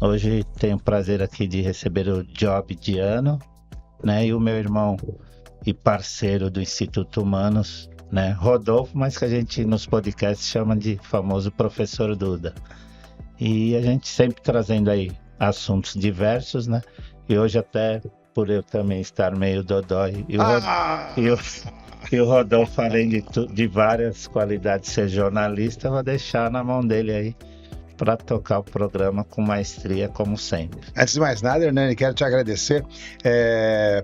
Hoje tenho o prazer aqui de receber o Job Diano, né, e o meu irmão e parceiro do Instituto Humanos, né, Rodolfo, mas que a gente nos podcasts chama de famoso Professor Duda. E a gente sempre trazendo aí assuntos diversos, né, e hoje até por eu também estar meio dodói e o Rodolfo, além de várias qualidades ser jornalista, eu vou deixar na mão dele aí para tocar o programa com maestria, como sempre. Antes de mais nada, Hernani, quero te agradecer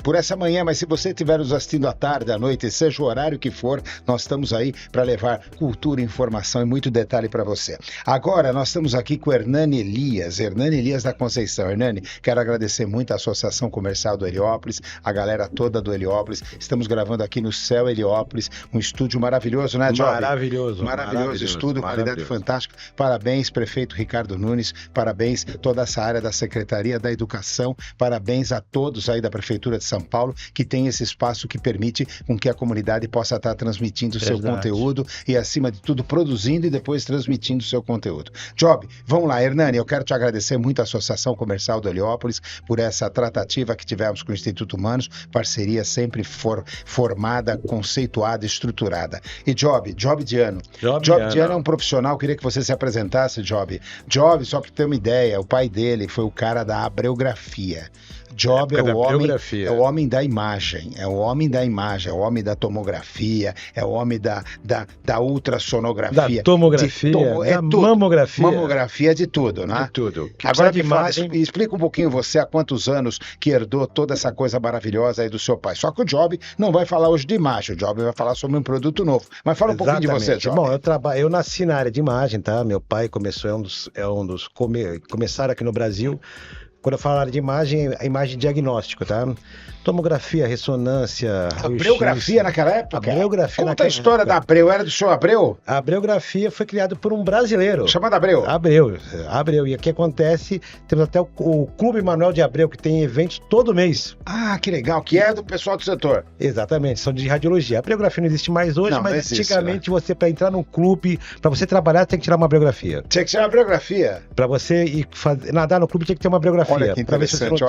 por essa manhã, mas se você estiver nos assistindo à tarde, à noite, seja o horário que for, nós estamos aí para levar cultura, informação e muito detalhe para você. Agora, nós estamos aqui com Hernani Elias da Conceição. Hernani, quero agradecer muito a Associação Comercial do Heliópolis, a galera toda do Heliópolis. Estamos gravando aqui no Céu Heliópolis, um estúdio maravilhoso, né, Job? Maravilhoso estúdio, qualidade fantástica. Parabéns, prefeito Ricardo Nunes, parabéns toda essa área da Secretaria da Educação, parabéns a todos aí da Prefeitura de São Paulo que tem esse espaço que permite com que a comunidade possa estar transmitindo o seu conteúdo e, acima de tudo, produzindo e depois transmitindo o seu conteúdo. Job, vamos lá, Hernani, eu quero te agradecer muito a Associação Comercial do Heliópolis por essa tratativa que tivemos com o Instituto Humanos, parceria sempre formada, conceituada, estruturada. E Job Diano. Job Diano é um profissional, queria que você se apresentasse, Job, só para ter uma ideia, o pai dele foi o cara da abreografia. Job é o homem da imagem, é o homem da tomografia, é o homem da ultrassonografia. Da tomografia, da mamografia. Mamografia de tudo, né? De tudo. Agora me fala, explica um pouquinho você há quantos anos que herdou toda essa coisa maravilhosa aí do seu pai. Só que o Job não vai falar hoje de imagem, o Job vai falar sobre um produto novo. Mas fala um pouquinho de você, Job. Bom, eu nasci na área de imagem, tá? Meu pai começou, começaram aqui no Brasil. Quando eu falo área de imagem, a imagem de diagnóstico, tá? Tomografia, ressonância... Abreografia naquela época? Abreografia Conta a história da Abreu, era do senhor Abreu? A abreografia foi criada por um brasileiro. Chamado Abreu? Abreu. E o que acontece, temos até o Clube Manuel de Abreu, que tem eventos todo mês. Ah, que legal, que é do pessoal do setor. Exatamente, são de radiologia. A abreografia não existe mais hoje, mas antigamente você, para entrar num clube, para você trabalhar, tem que tirar uma abreografia. Tinha que tirar uma abreografia? Para você nadar no clube, tinha que ter uma abreografia. Olha que interessante,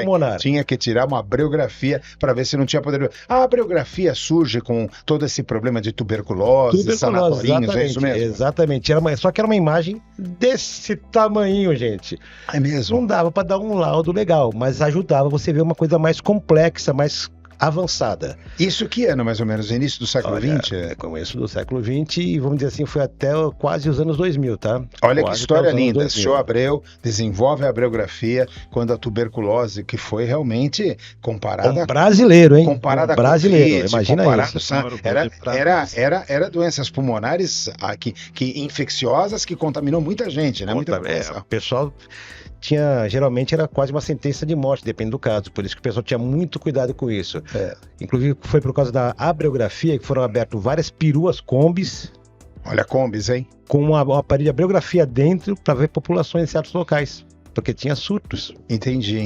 hein? Tinha que tirar uma abreografia para ver se não tinha poder. A abreografia surge com todo esse problema de tuberculose, sanatorinhos, é isso mesmo? Exatamente, só que era uma imagem desse tamanho, gente. É mesmo? Não dava para dar um laudo legal, mas ajudava você ver uma coisa mais complexa, mais avançada. Isso que ano, mais ou menos? Início do século XX? Começo do século XX e, vamos dizer assim, foi até quase os anos 2000, tá? Olha que história linda. O senhor Abreu desenvolve a abreografia quando a tuberculose, que foi realmente comparada... Um brasileiro, hein? Comparada brasileiro, com COVID, imagina isso. Era doenças que infecciosas que contaminou muita gente, né? O pessoal... geralmente era quase uma sentença de morte, depende do caso, por isso que o pessoal tinha muito cuidado com isso. Inclusive foi por causa da abreografia que foram abertas várias peruas combis. Olha, combis, hein? Com um aparelho de abreografia dentro para ver populações em certos locais, porque tinha surtos. Entendi.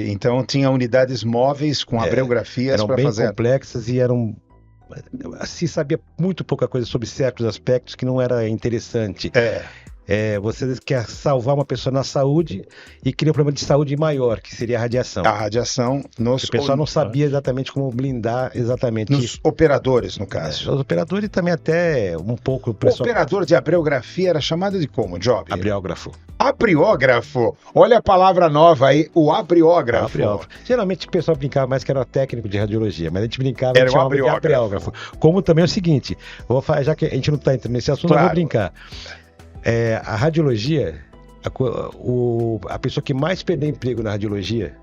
Então tinha unidades móveis com abreografias para fazer... Eram bem complexas e eram... Se sabia muito pouca coisa sobre certos aspectos que não era interessante. Você quer salvar uma pessoa na saúde e cria um problema de saúde maior, que seria a radiação. A radiação o pessoal não sabia exatamente como blindar exatamente. Nos operadores, no caso. Os operadores também até um pouco... O operador de abreografia era chamado de como, Job? Abreógrafo. Abriógrafo? Olha a palavra nova aí, o abriógrafo. Geralmente o pessoal brincava mais que era técnico de radiologia, mas a gente brincava era de abriógrafo. Como também é o seguinte, já que a gente não está entrando nesse assunto, eu vou brincar. A radiologia, a pessoa que mais perdeu emprego na radiologia,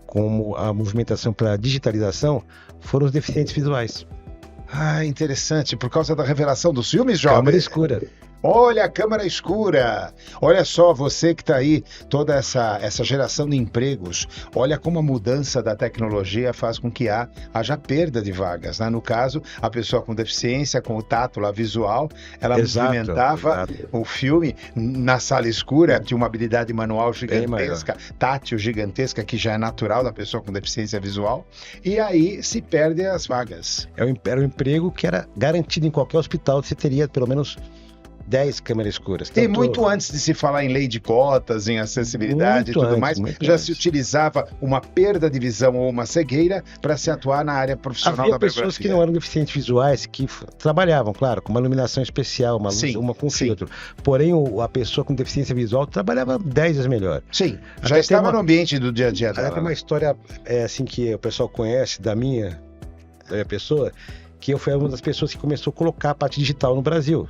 como a movimentação para digitalização, foram os deficientes visuais. Ah, interessante. Por causa da revelação dos filmes, Job? Câmera escura. Olha a câmara escura. Olha só, você que está aí, toda essa geração de empregos. Olha como a mudança da tecnologia faz com que haja perda de vagas, né? No caso, a pessoa com deficiência, com o tato lá visual, ela movimentava o filme na sala escura, tinha uma habilidade manual gigantesca, tátil gigantesca, que já é natural da pessoa com deficiência visual, e aí se perde as vagas. Era um emprego que era garantido em qualquer hospital, você teria pelo menos 10 câmeras escuras. E muito antes de se falar em lei de cotas, em acessibilidade e tudo mais, já se utilizava uma perda de visão ou uma cegueira para se atuar na área profissional da biografia. Havia pessoas que não eram deficientes visuais, que trabalhavam, claro, com uma iluminação especial, uma luz, uma com filtro. Porém, a pessoa com deficiência visual trabalhava 10 vezes melhor. Sim, já estava no ambiente do dia a dia dela. Tem uma história assim que o pessoal conhece da minha pessoa, que eu fui uma das pessoas que começou a colocar a parte digital no Brasil.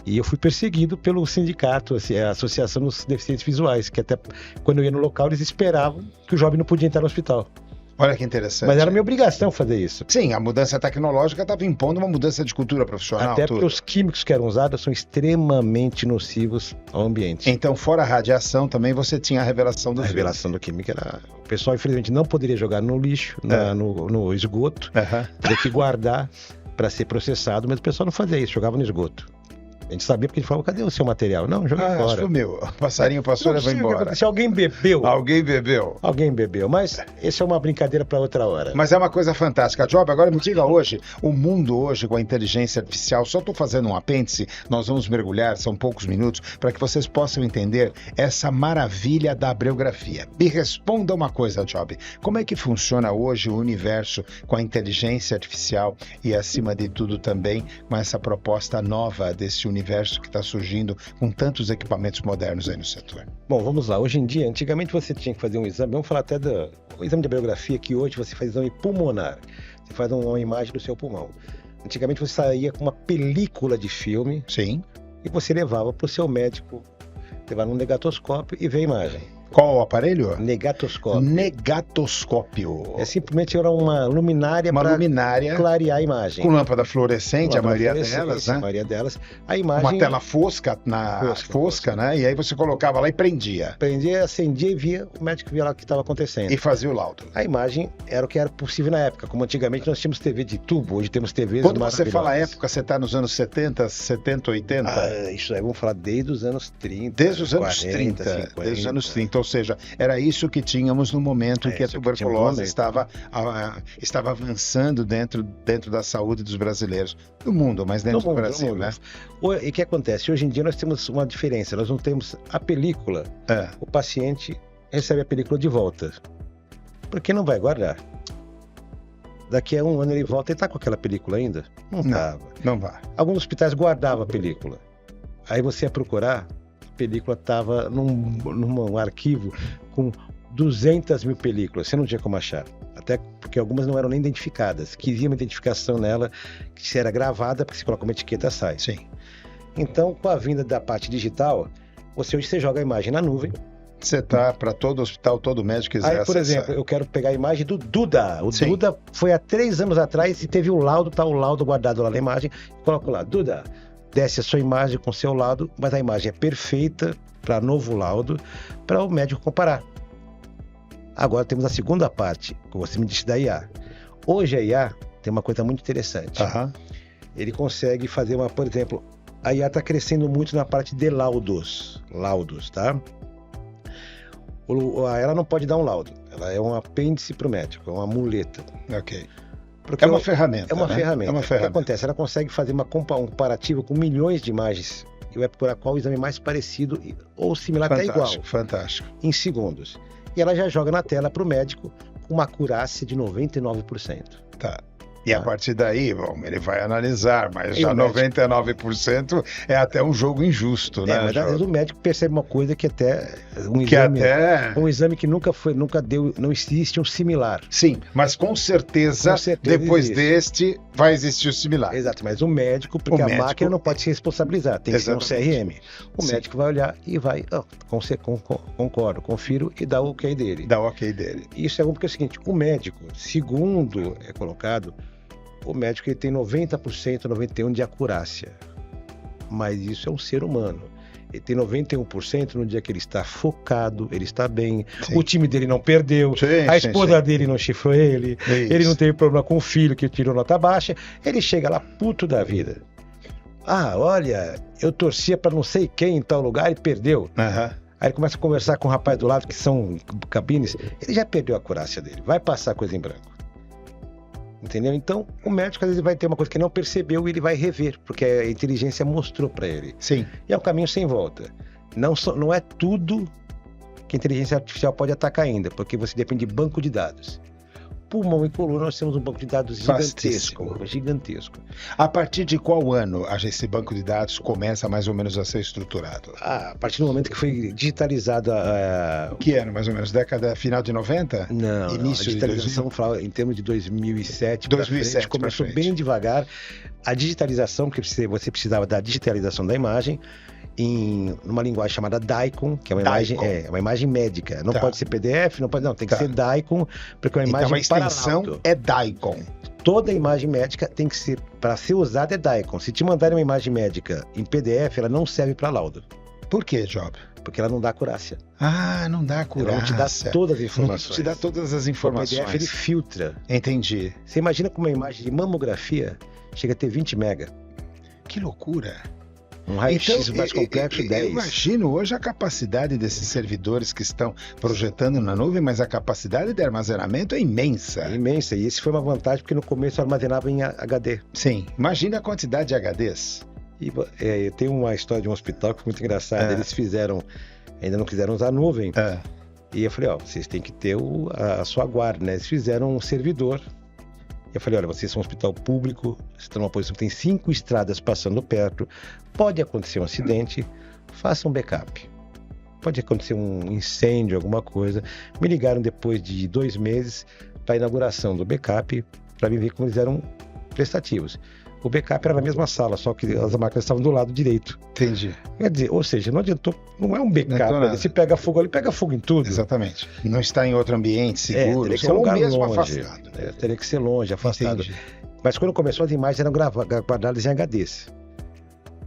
E eu fui perseguido pelo sindicato, assim, a Associação dos Deficientes Visuais, que até quando eu ia no local, eles esperavam que o jovem não podia entrar no hospital. Olha que interessante. Mas era minha obrigação fazer isso. Sim, a mudança tecnológica estava impondo uma mudança de cultura profissional. Até porque os químicos que eram usados são extremamente nocivos ao ambiente. Então, fora a radiação, também você tinha a revelação do revelação do químico era... O pessoal, infelizmente, não poderia jogar no lixo, no esgoto. Teria que guardar para ser processado, mas o pessoal não fazia isso, jogava no esgoto. A gente sabia porque ele falava, cadê o seu material? Não, joguei fora. Sumiu. O passarinho passou e levou embora. Se alguém bebeu. Alguém bebeu. Alguém bebeu. Mas isso é uma brincadeira para outra hora. Mas é uma coisa fantástica. Job, agora me diga hoje, o mundo hoje com a inteligência artificial, só estou fazendo um apêndice, nós vamos mergulhar, são poucos minutos, para que vocês possam entender essa maravilha da biografia. Me responda uma coisa, Job. Como é que funciona hoje o universo com a inteligência artificial e, acima de tudo, também com essa proposta nova desse universo que está surgindo com tantos equipamentos modernos aí no setor? Bom, vamos lá. Hoje em dia, antigamente você tinha que fazer um exame, vamos falar até do exame de biografia, que hoje você faz exame pulmonar. Você faz uma imagem do seu pulmão. Antigamente você saía com uma película de filme. Sim. E você levava para o seu médico, levava um negatoscópio e vê a imagem. Qual o aparelho? Negatoscópio. Negatoscópio. É simplesmente era uma luminária para clarear a imagem. Com lâmpada fluorescente, a maioria delas, né? A maioria delas. A imagem... Uma tela fosca, né? E aí você colocava lá e prendia. Prendia, acendia e via, o médico via lá o que estava acontecendo. E fazia o laudo. A imagem era o que era possível na época. Como antigamente nós tínhamos TV de tubo, hoje temos TVs Quando você fala época, você está nos anos 70, 80? Isso aí, vamos falar desde os anos 30. Desde os anos 30. 50. Desde os anos 30. Ou seja, era isso que tínhamos no momento em que a tuberculose estava avançando dentro da saúde dos brasileiros. Do mundo, mas dentro do Brasil, né? E o que acontece? Hoje em dia nós temos uma diferença. Nós não temos a película. O paciente recebe a película de volta. Porque não vai guardar. Daqui a um ano ele volta e está com aquela película ainda? Não vai. Alguns hospitais guardavam a película. Aí você ia procurar, película estava num arquivo com 200 mil películas, você não tinha como achar, até porque algumas não eram nem identificadas, queria uma identificação nela, que se era gravada, porque se coloca uma etiqueta, sai. Sim. Então, com a vinda da parte digital, hoje você joga a imagem na nuvem. Você tá para todo hospital, todo médico quiser acessar. Aí, por exemplo, eu quero pegar a imagem do Duda. O Sim. Duda foi há 3 anos atrás e teve o laudo, tá o laudo guardado lá na imagem, coloco lá, Duda, desce a sua imagem com o seu laudo, mas a imagem é perfeita para novo laudo, para o médico comparar. Agora temos a segunda parte, que você me disse da IA. Hoje a IA tem uma coisa muito interessante. Ele consegue fazer por exemplo, a IA está crescendo muito na parte de laudos, tá? Ela não pode dar um laudo, ela é um apêndice para o médico, é uma muleta. Ok. Porque é uma ferramenta. É uma ferramenta. O que acontece? Ela consegue fazer um comparativo com milhões de imagens e vai procurar qual o exame mais parecido ou similar, até igual. Fantástico. Em segundos. E ela já joga na tela para o médico com uma acurácia de 99%. Tá. E a partir daí, bom, ele vai analisar, mas já 99% é até um jogo injusto, né? Mas às vezes o médico percebe uma coisa que até um exame que nunca deu, não existe um similar. Sim, mas com certeza depois deste vai existir o similar. Exato, mas o médico, porque a máquina não pode se responsabilizar, tem que ser um CRM. O médico vai olhar e vai, concordo, confiro e dá o ok dele. Isso é bom porque é o seguinte, o médico, segundo é colocado, o médico ele tem 90%, 91% de acurácia. mas isso é um ser humano. Ele tem 91% no dia que ele está focado, ele está bem, o time dele não perdeu, a esposa dele não chifrou ele, ele não teve problema com o filho que tirou nota baixa, ele chega lá puto da vida. Ah, olha, eu torcia para não sei quem em tal lugar e perdeu. Aí ele começa a conversar com o rapaz do lado, que são cabines, ele já perdeu a acurácia dele, vai passar coisa em branco. Entendeu? Então, o médico às vezes vai ter uma coisa que não percebeu e ele vai rever, porque a inteligência mostrou para ele. Sim. E é um caminho sem volta. Não é tudo que a inteligência artificial pode atacar ainda, porque você depende de banco de dados. Pulmão e coluna, nós temos um banco de dados gigantesco. A partir de qual ano esse banco de dados começa mais ou menos a ser estruturado? A partir do momento que foi digitalizado Que ano, mais ou menos? Final de 90? Não, Início a digitalização, em termos de 2007 frente, começou bem devagar. A digitalização, porque você precisava da digitalização da imagem, numa linguagem chamada DICOM, que é uma imagem médica. Não pode ser PDF, tem que ser DICOM, porque é uma imagem então, a extensão é DICOM. Toda imagem médica tem que ser, para ser usada é DICOM. Se te mandarem uma imagem médica em PDF, ela não serve para laudo. Por quê, Job? Porque ela não dá acurácia. Não dá acurácia. Ela não te dá todas as informações. Não te dá todas as informações. O PDF, ele filtra. Entendi. Você imagina que uma imagem de mamografia chega a ter 20 mega. Que loucura. Um raio-x mais complexo, 10. Eu imagino hoje a capacidade desses servidores que estão projetando na nuvem, mas a capacidade de armazenamento é imensa. É imensa, e isso foi uma vantagem porque no começo armazenava em HD. Sim, imagina a quantidade de HDs. E tem uma história de um hospital que foi muito engraçada. Eles ainda não quiseram usar a nuvem. E eu falei, vocês têm que ter a sua guarda, né? Eles fizeram um servidor. Eu falei, olha, vocês são um hospital público, vocês estão numa posição que tem 5 estradas passando perto, pode acontecer um acidente, façam um backup. Pode acontecer um incêndio, alguma coisa. Me ligaram depois de 2 meses para a inauguração do backup, para me ver como eles eram prestativos. O backup era na mesma sala, só que as máquinas estavam do lado direito. Entendi. Quer dizer, ou seja, não adiantou, não é um backup. Se pega fogo ali, pega fogo em tudo. Exatamente. Não está em outro ambiente seguro, teria que ser um lugar mesmo longe, afastado. Teria que ser longe, afastado. Entendi. Mas quando começou, as imagens eram guardadas em HDs.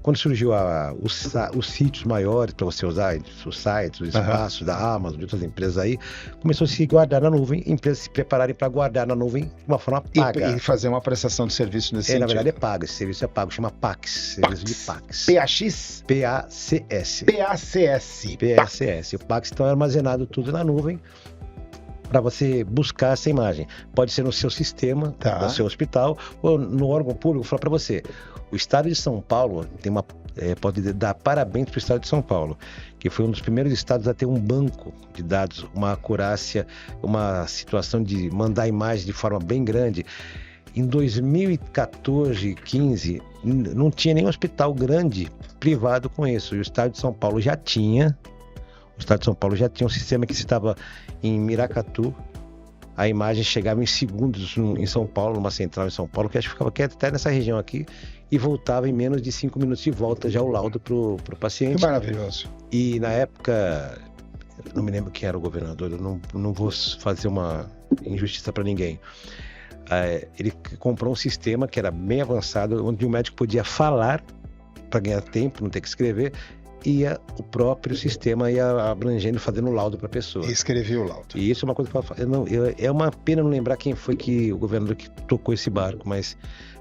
Quando surgiu os sítios maiores para você usar, os sites, os espaços da Amazon, de outras empresas aí, começou a se guardar na nuvem, empresas se prepararem para guardar na nuvem de uma forma paga. E fazer uma prestação de serviço nesse sentido. Na verdade é pago, esse serviço é pago, chama PACS, serviço de PACS. PAX? PACS. PACS. O PACS então é armazenado tudo na nuvem para você buscar essa imagem. Pode ser no seu sistema, no seu hospital, ou no órgão público. Vou falar para você, o Estado de São Paulo pode dar parabéns para o Estado de São Paulo, que foi um dos primeiros estados a ter um banco de dados, uma acurácia, uma situação de mandar imagem de forma bem grande. Em 2014, 15, não tinha nenhum hospital grande privado com isso. E o Estado de São Paulo já tinha. O Estado de São Paulo já tinha um sistema que estava em Miracatu. A imagem chegava em segundos em São Paulo, numa central em São Paulo, que acho que ficava até nessa região aqui, e voltava em menos de 5 minutos de volta já o laudo para o paciente. Que maravilhoso. E na época, não me lembro quem era o governador, eu não vou fazer uma injustiça para ninguém. Ele comprou um sistema que era bem avançado, onde o médico podia falar para ganhar tempo, não ter que escrever, e o próprio sistema ia abrangendo, fazendo laudo para a pessoa. E escrevia o laudo. E isso é uma coisa que é uma pena não lembrar quem foi o governador que tocou esse barco, mas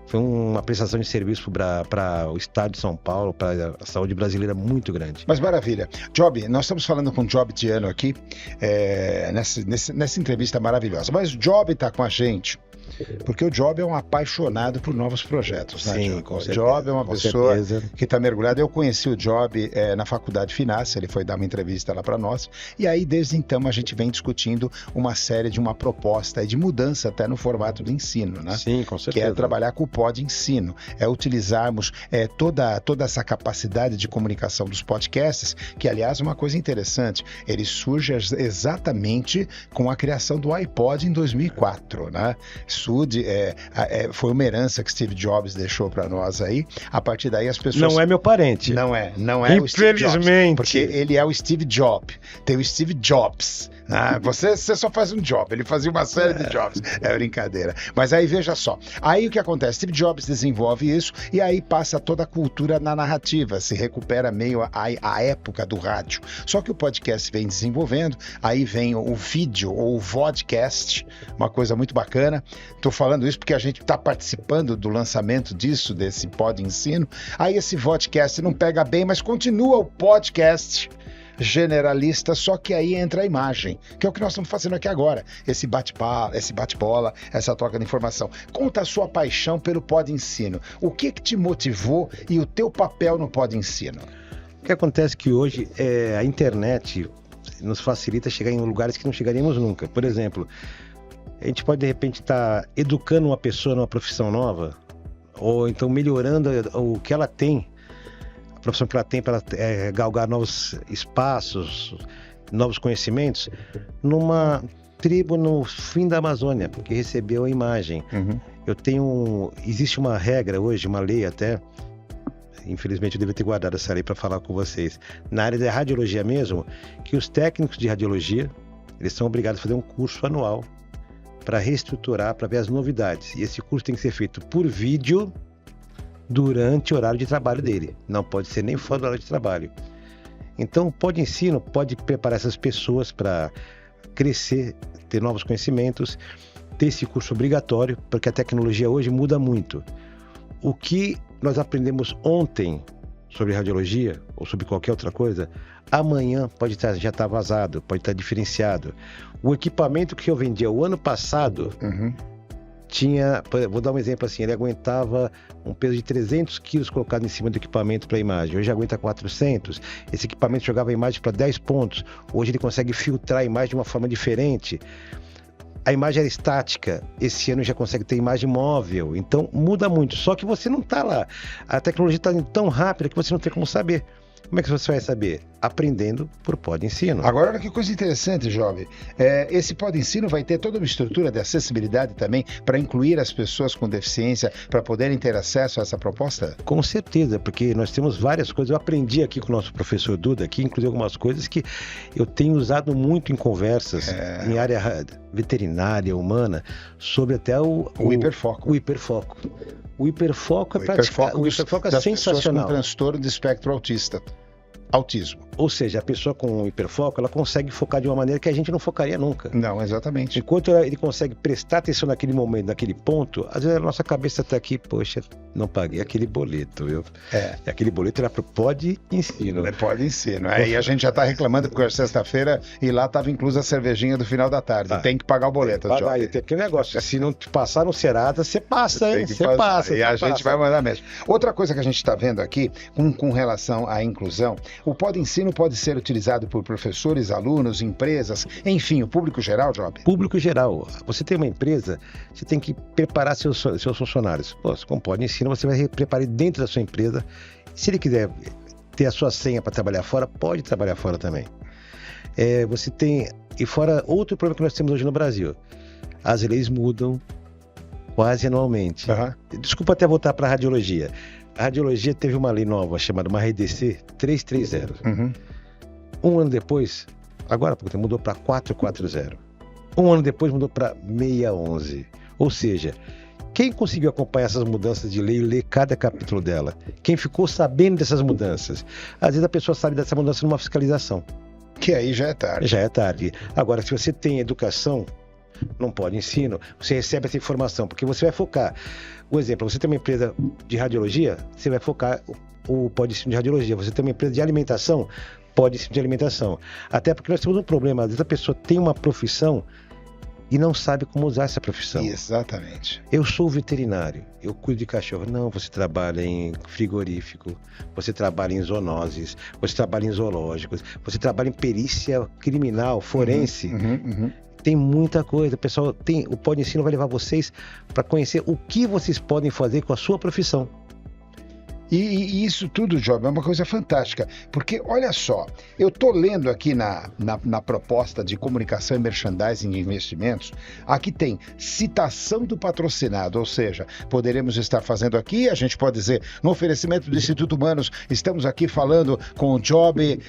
foi uma prestação de serviço para o Estado de São Paulo, para a saúde brasileira muito grande. Mas maravilha. Job, nós estamos falando com o Job Diano aqui, nessa entrevista maravilhosa. Mas o Job está com a gente porque o Job é um apaixonado por novos projetos, né? Sim, o Job é uma pessoa que está mergulhada. Eu conheci o Job na Faculdade de Finanças, ele foi dar uma entrevista lá para nós, e aí desde então a gente vem discutindo uma série de uma proposta de mudança até no formato do ensino, né? Sim, com certeza. Que é trabalhar com o pod ensino, é utilizarmos toda essa capacidade de comunicação dos podcasts, que aliás é uma coisa interessante, ele surge exatamente com a criação do iPod em 2004, né? estude, foi uma herança que Steve Jobs deixou para nós aí. A partir daí as pessoas... Não é meu parente. Não é o Steve Jobs. Infelizmente. Porque ele é o Steve Jobs. Tem o Steve Jobs. Você só faz um job, ele fazia uma série de jobs. É brincadeira. Mas aí veja só, aí o que acontece? Steve Jobs desenvolve isso e aí passa toda a cultura na narrativa, se recupera meio a época do rádio. Só que o podcast vem desenvolvendo, aí vem o vídeo ou o vodcast, uma coisa muito bacana. Estou falando isso porque a gente está participando do lançamento desse Pod Ensino. Aí esse vodcast não pega bem, mas continua o podcast generalista, só que aí entra a imagem, que é o que nós estamos fazendo aqui agora, esse bate-bola, essa troca de informação. Conta a sua paixão pelo Pod Ensino. O que te motivou e o teu papel no Pod Ensino? O que acontece é que hoje a internet nos facilita chegar em lugares que não chegaríamos nunca. Por exemplo, a gente pode de repente estar educando uma pessoa numa profissão nova, ou então melhorando o que ela tem, a profissão que ela tem para galgar novos espaços, novos conhecimentos, numa tribo no fim da Amazônia, que recebeu a imagem. Existe uma regra hoje, uma lei até, infelizmente eu devo ter guardado essa lei para falar com vocês, na área da radiologia mesmo, que os técnicos de radiologia, eles são obrigados a fazer um curso anual para reestruturar, para ver as novidades. E esse curso tem que ser feito por vídeo, durante o horário de trabalho dele. Não pode ser nem fora do horário de trabalho. Então, o Pod Ensino pode preparar essas pessoas para crescer, ter novos conhecimentos, ter esse curso obrigatório, porque a tecnologia hoje muda muito. O que nós aprendemos ontem sobre radiologia, ou sobre qualquer outra coisa, amanhã pode já estar vazado, pode estar diferenciado. O equipamento que eu vendia o ano passado... vou dar um exemplo assim, ele aguentava um peso de 300 quilos colocado em cima do equipamento para a imagem, hoje aguenta 400, esse equipamento jogava a imagem para 10 pontos, hoje ele consegue filtrar a imagem de uma forma diferente, a imagem era estática, esse ano já consegue ter imagem móvel, então muda muito, só que você não está lá, a tecnologia está tão rápida que você não tem como saber. Como é que você vai saber? Aprendendo por Pod Ensino. Agora, olha que coisa interessante, jovem. Esse Pod Ensino vai ter toda uma estrutura de acessibilidade também para incluir as pessoas com deficiência, para poderem ter acesso a essa proposta? Com certeza, porque nós temos várias coisas. Eu aprendi aqui com o nosso professor Duda, aqui, inclusive algumas coisas que eu tenho usado muito em conversas, em área veterinária, humana, sobre até o hiperfoco. O hiperfoco é sensacional. Com transtorno de espectro autismo. Ou seja, a pessoa com hiperfoco, ela consegue focar de uma maneira que a gente não focaria nunca. Não, exatamente. Enquanto ele consegue prestar atenção naquele momento, naquele ponto, às vezes a nossa cabeça está aqui, poxa, não paguei aquele boleto, viu? E aquele boleto era pro Pod Ensino. Pod Ensino. E a gente já está reclamando porque sexta-feira e lá estava inclusa a cervejinha do final da tarde. Tem que pagar o boleto. Tem aquele negócio, se não te passar no Serasa, você passa, hein? Você passa. E a gente vai mandar mesmo. Outra coisa que a gente está vendo aqui, com relação à inclusão, o Pod Ensino pode ser utilizado por professores, alunos, empresas, enfim, o público geral, Job? Público geral. Você tem uma empresa, você tem que preparar seus funcionários. Com Pod Ensino, você vai preparar dentro da sua empresa. Se ele quiser ter a sua senha para trabalhar fora, pode trabalhar fora também. Você tem... E fora, outro problema que nós temos hoje no Brasil. As leis mudam quase anualmente. Desculpa até voltar para a radiologia. A radiologia teve uma lei nova chamada uma RDC 330. Um ano depois, agora porque mudou para 440. Um ano depois mudou para 611. Ou seja, quem conseguiu acompanhar essas mudanças de lei e ler cada capítulo dela? Quem ficou sabendo dessas mudanças? Às vezes a pessoa sabe dessa mudança numa fiscalização. Que aí já é tarde. Já é tarde. Agora, se você tem educação, não pode ensino, você recebe essa informação, porque você vai focar. Um exemplo, você tem uma empresa de radiologia, você vai focar o Pod Ensino de radiologia. Você tem uma empresa de alimentação, Pod Ensino de alimentação. Até porque nós temos um problema, às vezes a pessoa tem uma profissão e não sabe como usar essa profissão. Exatamente. Eu sou veterinário, eu cuido de cachorro. Não, você trabalha em frigorífico, você trabalha em zoonoses, você trabalha em zoológicos, você trabalha em perícia criminal, forense. Tem muita coisa, pessoal. O Pod Ensino vai levar vocês para conhecer o que vocês podem fazer com a sua profissão. E isso tudo, Job, é uma coisa fantástica, porque olha só, eu estou lendo aqui na proposta de comunicação e merchandising de investimentos, aqui tem citação do patrocinado, ou seja, poderemos estar fazendo aqui, a gente pode dizer, no oferecimento do Instituto Humanos, estamos aqui falando com o Job,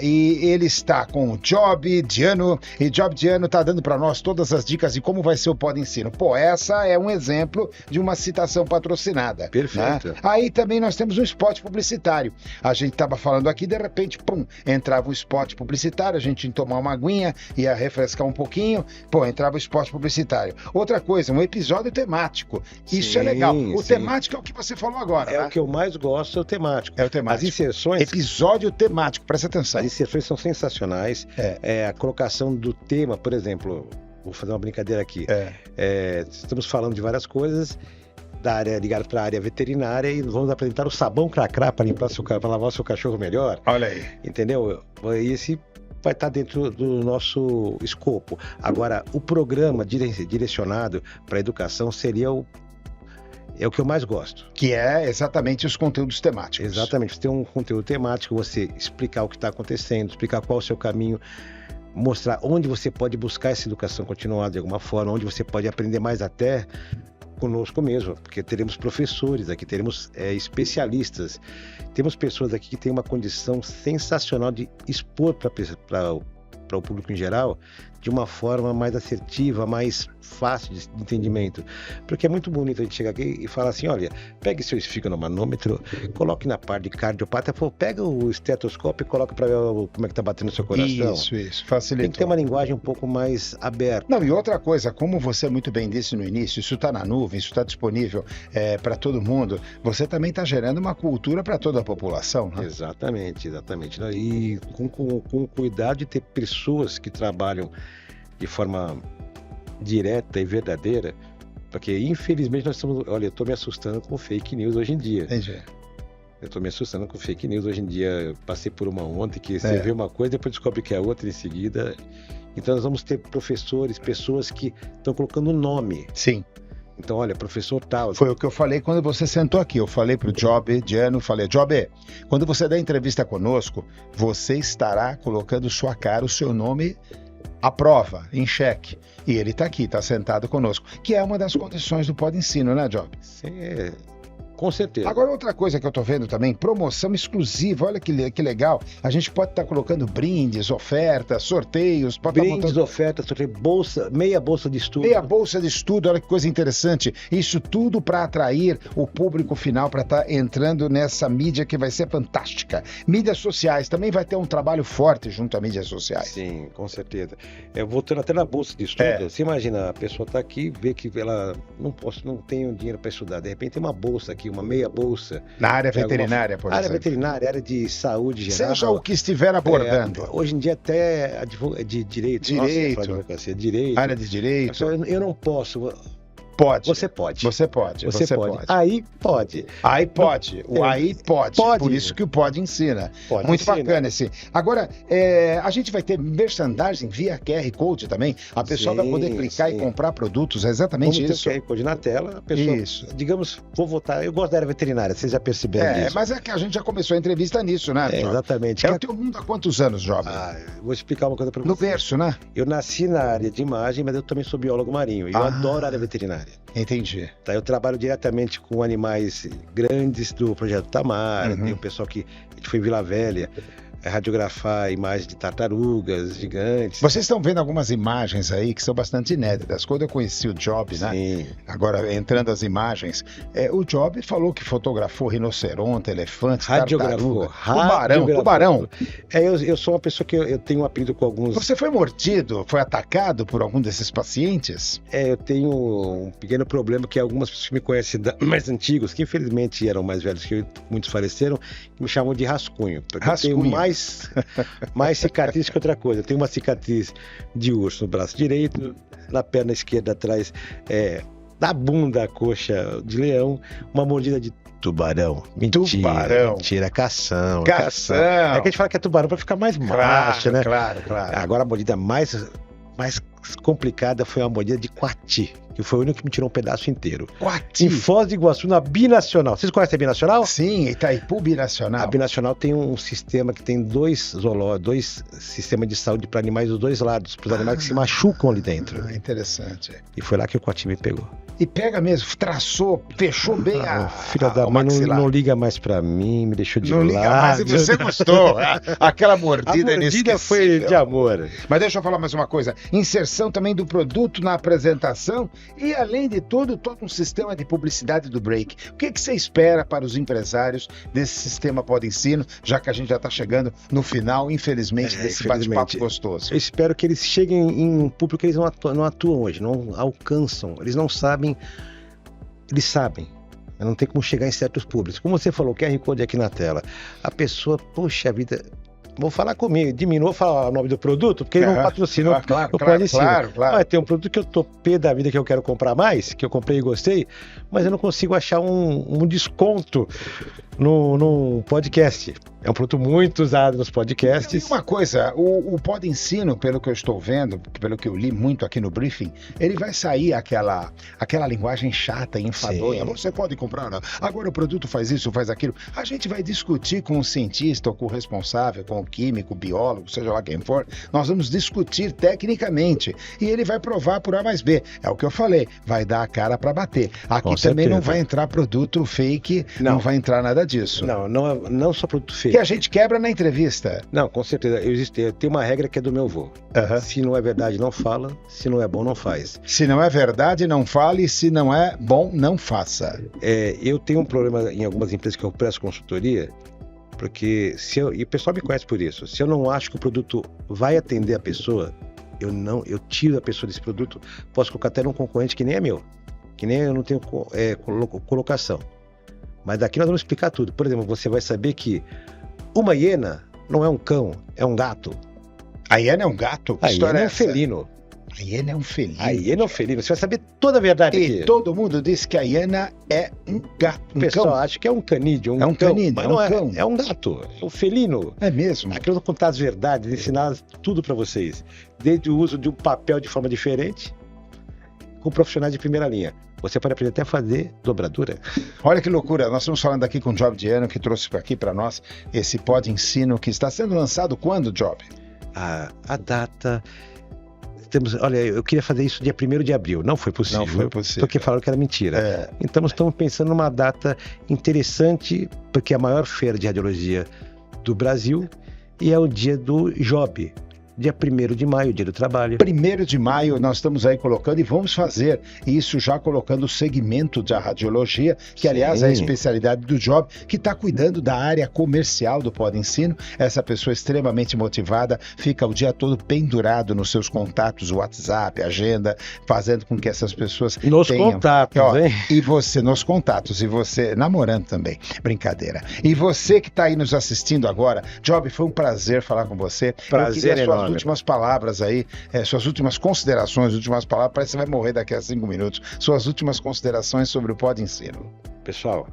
e ele está com o Job Diano, e Job Diano está dando para nós todas as dicas de como vai ser o Pod Ensino. Pô, essa é um exemplo de uma citação patrocinada. Perfeito. Né? Aí também nós temos um spot publicitário. A gente estava falando aqui, de repente, pum, entrava um spot publicitário, a gente ia tomar uma aguinha, ia refrescar um pouquinho, pô, entrava o spot publicitário. Outra coisa, um episódio temático. Isso é legal. O temático é o que você falou agora. É, né? O que eu mais gosto é o temático. É o temático. As inserções... Episódio temático, presta atenção. As inserções são sensacionais. A colocação do tema, por exemplo, vou fazer uma brincadeira aqui. Estamos falando de várias coisas da área ligada para a área veterinária e vamos apresentar o sabão cracrá para lavar o seu cachorro melhor. Olha aí. Entendeu? Esse vai estar dentro do nosso escopo. Agora, o programa direcionado para a educação seria o que eu mais gosto. Que é exatamente os conteúdos temáticos. Exatamente. Você tem um conteúdo temático, você explicar o que está acontecendo, explicar qual é o seu caminho, mostrar onde você pode buscar essa educação continuada de alguma forma, onde você pode aprender mais até conosco mesmo, porque teremos professores aqui, teremos especialistas, temos pessoas aqui que têm uma condição sensacional de expor para o público em geral de uma forma mais assertiva, mais fácil de entendimento. Porque é muito bonito a gente chegar aqui e falar assim, olha, pegue seu esfigmomanômetro, coloque na parte de cardiopata, pega o estetoscópio e coloque para ver como é que tá batendo o seu coração. Isso, facilita. Tem que ter uma linguagem um pouco mais aberta. Não, e outra coisa, como você muito bem disse no início, isso está na nuvem, isso está disponível para todo mundo, você também está gerando uma cultura para toda a população, né? Exatamente. E com cuidado de ter pessoas que trabalham de forma direta e verdadeira, porque infelizmente nós estamos... Olha, eu estou me assustando com fake news hoje em dia. Entendi. Eu estou me assustando com fake news hoje em dia. Eu passei por uma ontem que você vê uma coisa, depois descobre que é outra em seguida. Então nós vamos ter professores, pessoas que estão colocando nome. Sim. Então, olha, professor tal... Foi o que eu falei quando você sentou aqui. Eu falei para o Job Diano, Job, quando você der entrevista conosco, você estará colocando sua cara, o seu nome à prova, em xeque. E ele está aqui, está sentado conosco, que é uma das condições do Pod Ensino, né, Job? Sim, com certeza. Agora, outra coisa que eu estou vendo também, promoção exclusiva, olha que legal. A gente pode estar colocando brindes, ofertas, sorteios. Brindes, ofertas, bolsa, meia bolsa de estudo. Meia bolsa de estudo, olha que coisa interessante. Isso tudo para atrair o público final, para estar entrando nessa mídia que vai ser fantástica. Mídias sociais, também vai ter um trabalho forte junto a mídias sociais. Sim, com certeza. Voltando até na bolsa de estudo, você imagina, a pessoa está aqui, vê que ela não tem dinheiro para estudar, de repente tem uma bolsa aqui, uma meia bolsa. Na área veterinária, por exemplo. Área veterinária, área de saúde geral. Seja o que estiver abordando. Hoje em dia até de direito. Direito. Área de direito. Eu não posso... Pode. Você pode. Você pode. Aí pode. Aí pode. Aí pode. Por isso que o Pod ensina. Muito bacana esse. Agora, a gente vai ter merchandising via QR Code também. A pessoa vai poder clicar e comprar produtos. É exatamente isso. Ter o QR Code na tela. A pessoa, digamos, vou votar. Eu gosto da área veterinária, vocês já perceberam isso. Mas é que a gente já começou a entrevista nisso, né? Exatamente. É o teu mundo há quantos anos, jovem? Vou explicar uma coisa para você. No berço, né? Eu nasci na área de imagem, mas eu também sou biólogo marinho. E eu adoro a área veterinária. Entendi. Eu trabalho diretamente com animais grandes do Projeto Tamar, tem o pessoal que a gente foi em Vila Velha radiografar imagens de tartarugas gigantes. Vocês estão vendo algumas imagens aí que são bastante inéditas. Quando eu conheci o Job, né? Agora, entrando as imagens, o Job falou que fotografou rinoceronte, elefante, tartaruga, tubarão. Eu sou uma pessoa que eu tenho um apelido com alguns... Você foi mordido, foi atacado por algum desses pacientes? Eu tenho um pequeno problema que algumas pessoas que me conhecem mais antigos, que infelizmente eram mais velhos que eu, muitos faleceram, me chamam de rascunho. Rascunho. Eu tenho mais cicatriz que outra coisa. Eu tenho uma cicatriz de urso no braço direito, na perna esquerda atrás, na bunda, a coxa de leão, uma mordida de tubarão. Mentira, cação. É que a gente fala que é tubarão para ficar mais macho, né? Claro. Agora a mordida mais complicada foi uma mordida de coati. que foi o único que me tirou um pedaço inteiro. Coati. Em Foz do Iguaçu, na Binacional. Vocês conhecem a Binacional? Sim, Itaipu Binacional. A Binacional tem um sistema que tem dois sistemas de saúde para animais dos dois lados, para os animais que se machucam ali dentro. Interessante. E foi lá que o Coati me pegou. E pega mesmo, traçou, fechou bem filha da mãe não liga mais pra mim, me deixou de lado. Não liga mais e você gostou. Aquela mordida inesquecível. Foi de amor. Mas deixa eu falar mais uma coisa. Inserção também do produto na apresentação e, além de tudo, todo um sistema de publicidade do Break. O que você espera para os empresários desse sistema Pode-Ensino, já que a gente já está chegando no final, infelizmente, desse bate-papo gostoso? Eu espero que eles cheguem em um público que eles não atuam hoje, não alcançam, eles não sabem. Eles sabem, não tem como chegar em certos públicos. Como você falou, o QR Code aqui na tela. A pessoa, poxa vida, vou falar comigo, diminua falar o nome do produto, porque ele não patrocina. Claro. Mas tem um produto que eu tô pé da vida que eu quero comprar mais, que eu comprei e gostei, mas eu não consigo achar um desconto no podcast. É um produto muito usado nos podcasts. E uma coisa, o Pode-Ensino, pelo que eu estou vendo, pelo que eu li muito aqui no briefing, ele vai sair aquela linguagem chata e enfadonha. Sim. Você pode comprar, agora o produto faz isso, faz aquilo. A gente vai discutir com o cientista, ou com o responsável, com o químico, o biólogo, seja lá quem for. Nós vamos discutir tecnicamente. E ele vai provar por A mais B. É o que eu falei, vai dar a cara para bater. Aqui também não vai entrar produto fake, não vai entrar nada disso. Não só produto fake. Que a gente quebra na entrevista. Não, com certeza. Tem uma regra que é do meu avô. Se não é verdade, não fala. Se não é bom, não faz. Se não é verdade, não fale. Se não é bom, não faça. Eu tenho um problema em algumas empresas que eu presto consultoria, porque e o pessoal me conhece por isso. Se eu não acho que o produto vai atender a pessoa, eu tiro a pessoa desse produto. Posso colocar até num concorrente que nem é meu. Que nem eu não tenho colocação. Mas daqui nós vamos explicar tudo. Por exemplo, você vai saber que uma hiena não é um cão, é um gato. A hiena é um gato? A hiena é um felino. A hiena é um felino. A hiena é um felino. Você vai saber toda a verdade aqui. E todo mundo diz que a hiena é um gato. O pessoal acha que é um canídeo, um cão. Mas não é. É um gato, é um felino. É mesmo? Aqui eu vou contar as verdades, ensinar tudo para vocês. Desde o uso de um papel de forma diferente, com profissionais de primeira linha. Você pode aprender até a fazer dobradura. Olha que loucura, nós estamos falando aqui com o Job Diano, que trouxe aqui para nós esse Pode-Ensino, que está sendo lançado quando, Job? A data... Olha, eu queria fazer isso dia 1º de abril, não foi possível. Não foi possível. Porque falaram que era mentira. Então estamos pensando numa data interessante, porque é a maior feira de radiologia do Brasil e é o dia do Job. Dia 1º de maio, dia do trabalho. 1º de maio nós estamos aí colocando e vamos fazer isso já colocando o segmento da radiologia, que aliás é a especialidade do Job, que está cuidando da área comercial do Pode-Ensino. Essa pessoa extremamente motivada, fica o dia todo pendurado nos seus contatos, WhatsApp, agenda, fazendo com que essas pessoas nos contatos, hein? E você, nos contatos, e você, namorando também, brincadeira. E você que está aí nos assistindo agora, Job, foi um prazer falar com você. Prazer enorme. Últimas palavras aí, suas últimas considerações, últimas palavras, parece que você vai morrer daqui a 5 minutos. Suas últimas considerações sobre o Pode-Ensino. Pessoal,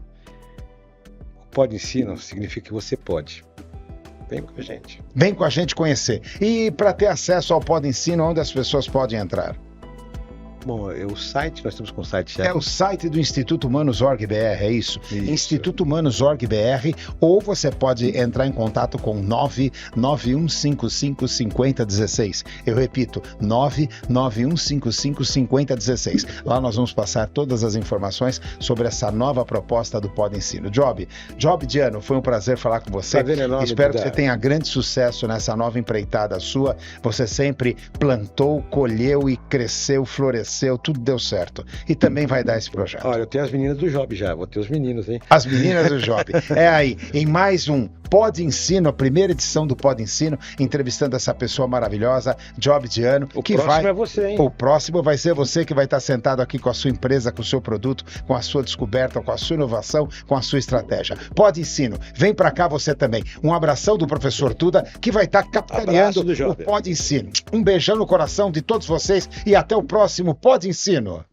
o Pode-Ensino significa que você pode. Vem com a gente. Vem com a gente conhecer. E para ter acesso ao Pode-Ensino, onde as pessoas podem entrar? Bom, o site, nós estamos com o site já. É o site do Instituto Humanos Org BR, é isso? Instituto Humanos Org BR, ou você pode entrar em contato com 991555016. Eu repito, 991555016. Lá nós vamos passar todas as informações sobre essa nova proposta do Pode-Ensino. Job Diano, foi um prazer falar com você. Espero que você tenha grande sucesso nessa nova empreitada sua. Você sempre plantou, colheu e cresceu, floresceu. Tudo deu certo. E também vai dar esse projeto. Olha, eu tenho as meninas do Job já, vou ter os meninos, hein? As meninas do Job. É aí, em mais um Pode-Ensino, a primeira edição do Pode-Ensino, entrevistando essa pessoa maravilhosa, Job Diano. O próximo é você, hein? O próximo vai ser você que vai estar sentado aqui com a sua empresa, com o seu produto, com a sua descoberta, com a sua inovação, com a sua estratégia. Pode-Ensino, vem pra cá você também. Um abração do professor Tuda, que vai estar capitaneando o Pode-Ensino. Um beijão no coração de todos vocês e até o próximo Pode-Ensino.